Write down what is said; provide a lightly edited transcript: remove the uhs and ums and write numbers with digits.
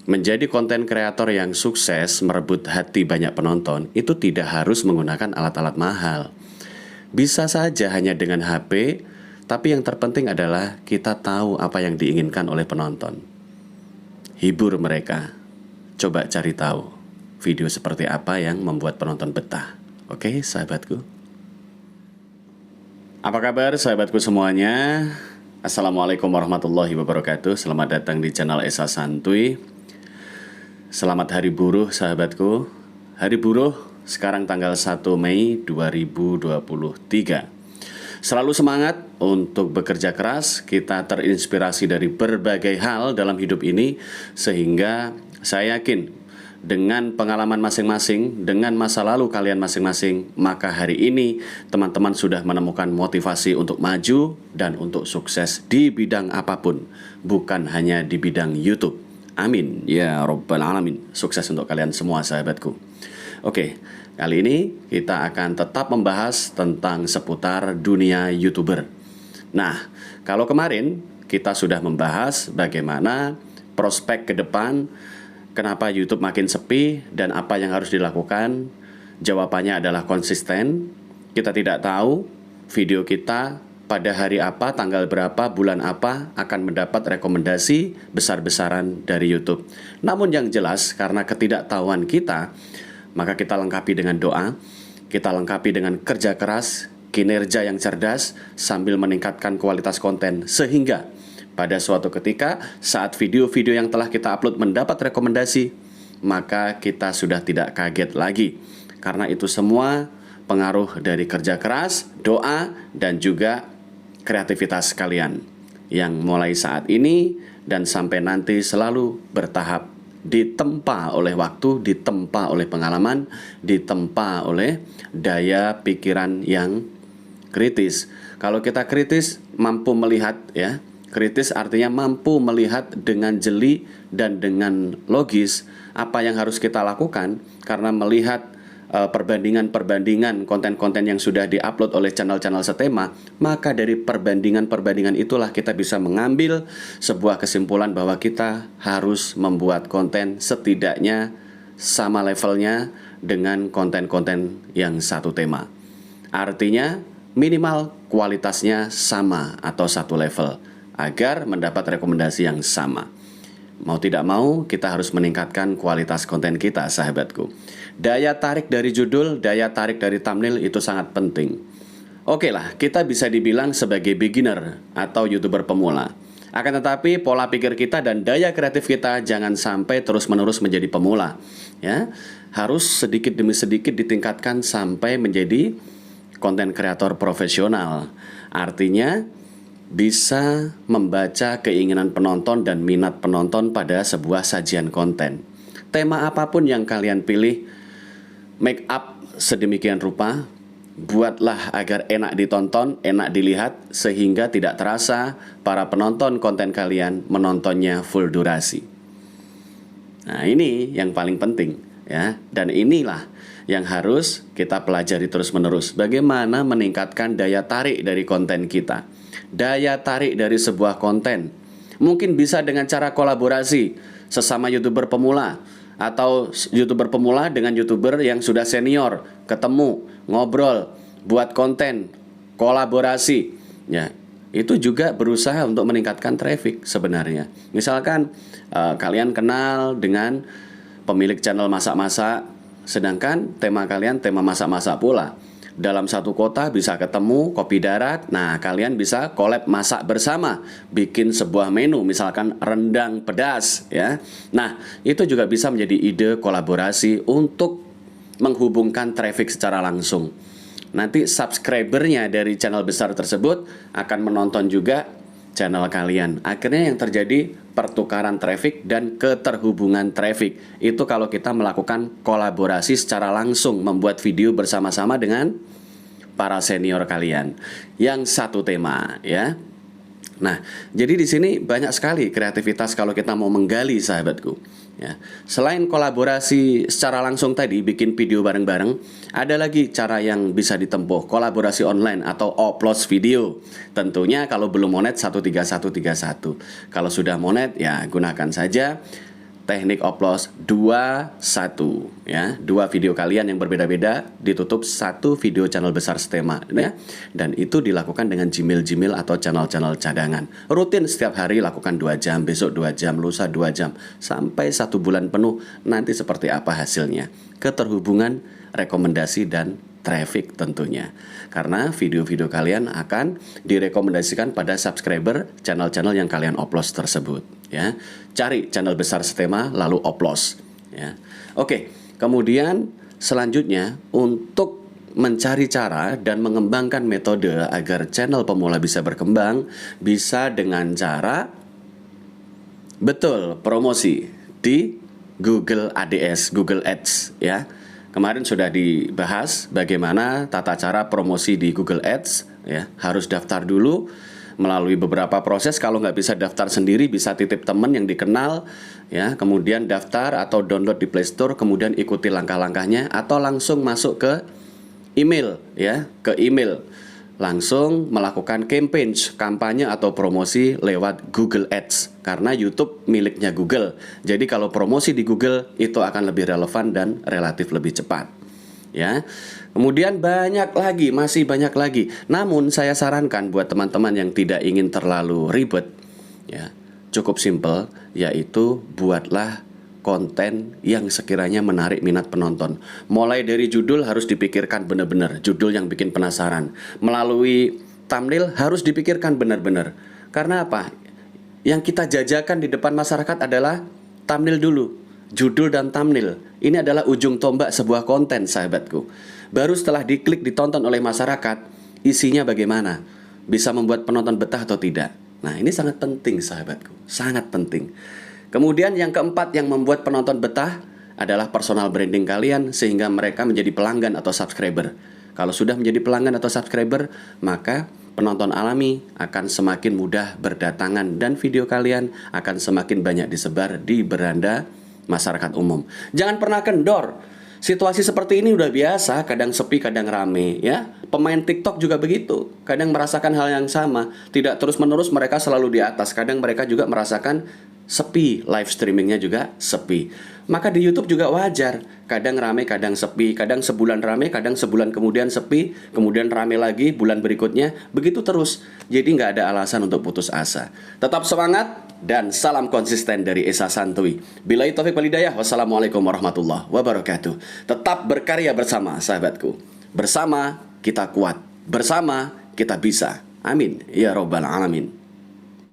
Menjadi konten kreator yang sukses merebut hati banyak penonton itu tidak harus menggunakan alat-alat mahal. Bisa saja hanya dengan HP, tapi yang terpenting adalah kita tahu apa yang diinginkan oleh penonton. Hibur mereka. Coba cari tahu video seperti apa yang membuat penonton betah. Oke, sahabatku. Apa kabar sahabatku semuanya? Assalamualaikum warahmatullahi wabarakatuh. Selamat datang di channel Esa Santuy. Selamat Hari Buruh sahabatku. Hari Buruh sekarang tanggal 1 Mei 2023. Selalu semangat untuk bekerja keras. Kita terinspirasi dari berbagai hal dalam hidup ini, sehingga saya yakin dengan pengalaman masing-masing, dengan masa lalu kalian masing-masing, maka hari ini teman-teman sudah menemukan motivasi untuk maju dan untuk sukses di bidang apapun, bukan hanya di bidang YouTube. Amin ya Rabbal Alamin. Sukses untuk kalian semua sahabatku. Oke, kali ini kita akan tetap membahas tentang seputar dunia YouTuber. Nah, kalau kemarin kita sudah membahas bagaimana prospek ke depan, kenapa YouTube makin sepi dan apa yang harus dilakukan. Jawabannya adalah konsisten. Kita tidak tahu video kita pada hari apa, tanggal berapa, bulan apa akan mendapat rekomendasi besar-besaran dari YouTube. Namun yang jelas, karena ketidaktahuan kita, maka kita lengkapi dengan doa, kita lengkapi dengan kerja keras, kinerja yang cerdas, sambil meningkatkan kualitas konten, sehingga pada suatu ketika saat video-video yang telah kita upload mendapat rekomendasi, maka kita sudah tidak kaget lagi. Karena itu semua pengaruh dari kerja keras, doa, dan juga kreativitas kalian yang mulai saat ini dan sampai nanti selalu bertahap, ditempa oleh waktu, ditempa oleh pengalaman, ditempa oleh daya pikiran yang kritis. Kalau kita kritis, mampu melihat ya. Kritis artinya mampu melihat dengan jeli dan dengan logis apa yang harus kita lakukan, karena melihat perbandingan-perbandingan konten-konten yang sudah diupload oleh channel-channel setema, maka dari perbandingan-perbandingan itulah kita bisa mengambil sebuah kesimpulan bahwa kita harus membuat konten setidaknya sama levelnya dengan konten-konten yang satu tema. Artinya minimal kualitasnya sama atau satu level agar mendapat rekomendasi yang sama. Mau tidak mau, kita harus meningkatkan kualitas konten kita, sahabatku. Daya tarik dari judul, daya tarik dari thumbnail itu sangat penting. Oke lah, kita bisa dibilang sebagai beginner atau YouTuber pemula. Akan tetapi, pola pikir kita dan daya kreatif kita jangan sampai terus-menerus menjadi pemula. Ya, harus sedikit demi sedikit ditingkatkan sampai menjadi konten kreator profesional. Artinya, bisa membaca keinginan penonton dan minat penonton pada sebuah sajian konten. Tema apapun yang kalian pilih, make up sedemikian rupa, buatlah agar enak ditonton, enak dilihat, sehingga tidak terasa para penonton konten kalian menontonnya full durasi. Nah, ini yang paling penting ya, dan inilah yang harus kita pelajari terus-menerus. Bagaimana meningkatkan daya tarik dari konten kita. Daya tarik dari sebuah konten mungkin bisa dengan cara kolaborasi sesama YouTuber pemula, atau YouTuber pemula dengan YouTuber yang sudah senior, ketemu, ngobrol, buat konten, kolaborasi. Ya, itu juga berusaha untuk meningkatkan traffic sebenarnya. Misalkan kalian kenal dengan pemilik channel masak-masak, sedangkan tema kalian tema masak-masak pula. Dalam satu kota bisa ketemu kopi darat. Nah, kalian bisa collab masak bersama, bikin sebuah menu, misalkan rendang pedas ya. Nah, itu juga bisa menjadi ide kolaborasi untuk menghubungkan traffic secara langsung. Nanti subscribernya dari channel besar tersebut akan menonton juga channel kalian. Akhirnya yang terjadi pertukaran traffic dan keterhubungan traffic. Itu kalau kita melakukan kolaborasi secara langsung, membuat video bersama-sama dengan para senior kalian yang satu tema ya. Nah, jadi di sini banyak sekali kreativitas kalau kita mau menggali, sahabatku. Ya. Selain kolaborasi secara langsung tadi, bikin video bareng-bareng, ada lagi cara yang bisa ditempuh, kolaborasi online atau upload video. Tentunya kalau belum monet 13131. Kalau sudah monet, ya gunakan saja teknik oplos 2-1 ya. 2 video kalian yang berbeda-beda ditutup 1 video channel besar Stema ya. Dan itu dilakukan dengan Gmail atau channel-channel cadangan. Rutin setiap hari lakukan 2 jam, besok 2 jam, lusa 2 jam sampai 1 bulan penuh. Nanti seperti apa hasilnya? Keterhubungan, rekomendasi dan traffic tentunya. Karena video-video kalian akan direkomendasikan pada subscriber channel-channel yang kalian oplos tersebut ya. Cari channel besar Stema lalu oplos ya. Oke, kemudian selanjutnya untuk mencari cara dan mengembangkan metode agar channel pemula bisa berkembang, bisa dengan cara betul promosi di Google ADS, Google Ads ya. Kemarin sudah dibahas bagaimana tata cara promosi di Google Ads ya. Harus daftar dulu melalui beberapa proses. Kalau nggak bisa daftar sendiri, bisa titip teman yang dikenal ya. Kemudian daftar atau download di Play Store, kemudian ikuti langkah-langkahnya atau langsung masuk ke email ya, ke email. Langsung melakukan kampanye atau promosi lewat Google Ads karena YouTube miliknya Google. Jadi kalau promosi di Google itu akan lebih relevan dan relatif lebih cepat. Ya. Kemudian masih banyak lagi. Namun saya sarankan buat teman-teman yang tidak ingin terlalu ribet ya, cukup simple, yaitu buatlah konten yang sekiranya menarik minat penonton. Mulai dari judul harus dipikirkan benar-benar, judul yang bikin penasaran. Melalui thumbnail harus dipikirkan benar-benar. Karena apa? Yang kita jajakan di depan masyarakat adalah thumbnail dulu, judul dan thumbnail. Ini adalah ujung tombak sebuah konten, sahabatku. Baru setelah diklik ditonton oleh masyarakat, isinya bagaimana? Bisa membuat penonton betah atau tidak? Nah, ini sangat penting, sahabatku. Sangat penting. Kemudian yang keempat yang membuat penonton betah adalah personal branding kalian sehingga mereka menjadi pelanggan atau subscriber. Kalau sudah menjadi pelanggan atau subscriber, maka penonton alami akan semakin mudah berdatangan dan video kalian akan semakin banyak disebar di beranda masyarakat umum. Jangan pernah kendor. Situasi seperti ini udah biasa, kadang sepi, kadang rame ya. Pemain TikTok juga begitu, kadang merasakan hal yang sama. Tidak terus-menerus mereka selalu di atas, kadang mereka juga merasakan sepi, live streamingnya juga sepi. Maka di YouTube juga wajar, kadang rame, kadang sepi, kadang sebulan rame, kadang sebulan kemudian sepi, kemudian rame lagi bulan berikutnya, begitu terus. Jadi nggak ada alasan untuk putus asa. Tetap semangat dan salam konsisten dari Esa Santuy. Billahi taufik wal hidayah. Wassalamualaikum warahmatullahi wabarakatuh. Tetap berkarya bersama, sahabatku. Bersama kita kuat, bersama kita bisa. Amin ya robbal alamin.